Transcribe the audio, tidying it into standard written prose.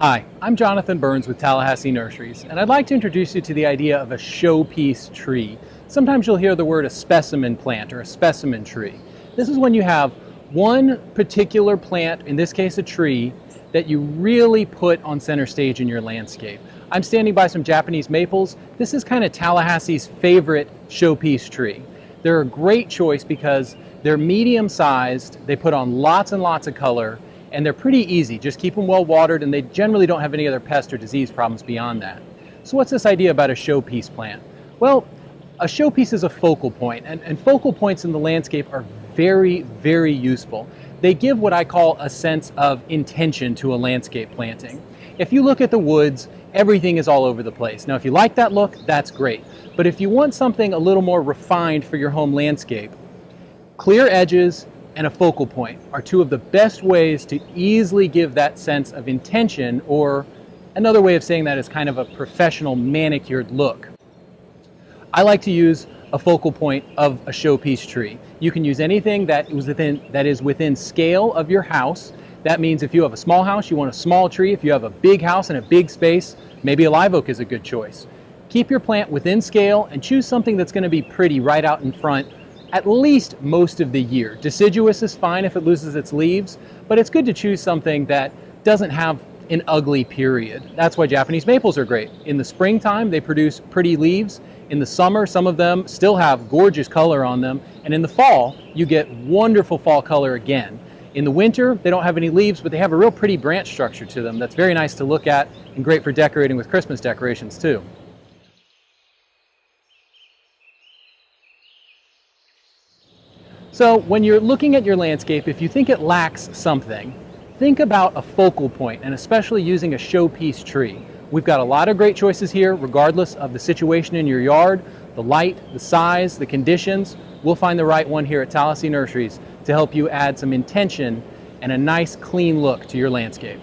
Hi, I'm Jonathan Burns with Tallahassee Nurseries, and I'd like to introduce you to the idea of a showpiece tree. Sometimes you'll hear the word a specimen plant or a specimen tree. This is when you have one particular plant, in this case a tree, that you really put on center stage in your landscape. I'm standing by some Japanese maples. This is kind of Tallahassee's favorite showpiece tree. They're a great choice because they're medium-sized, they put on lots and lots of color, and they're pretty easy. Just keep them well watered, and they generally don't have any other pest or disease problems beyond that. So what's this idea about a showpiece plant? Well, a showpiece is a focal point, and focal points in the landscape are very, very useful. They give what I call a sense of intention to a landscape planting. If you look at the woods, everything is all over the place. Now, if you like that look, that's great. But if you want something a little more refined for your home landscape, clear edges and a focal point are two of the best ways to easily give that sense of intention, or another way of saying that is kind of a professional manicured look. I like to use a focal point of a showpiece tree. You can use anything that is within scale of your house. That means if you have a small house, you want a small tree. If you have a big house and a big space, maybe a live oak is a good choice. Keep your plant within scale and choose something that's going to be pretty right out in front at least most of the year. Deciduous is fine if it loses its leaves, but it's good to choose something that doesn't have an ugly period. That's why Japanese maples are great. In the springtime, they produce pretty leaves. In the summer, some of them still have gorgeous color on them. And in the fall, you get wonderful fall color again. In the winter, they don't have any leaves, but they have a real pretty branch structure to them that's very nice to look at and great for decorating with Christmas decorations too. So when you're looking at your landscape, if you think it lacks something, think about a focal point, and especially using a showpiece tree. We've got a lot of great choices here, regardless of the situation in your yard, the light, the size, the conditions. We'll find the right one here at Tallahassee Nurseries to help you add some intention and a nice, clean look to your landscape.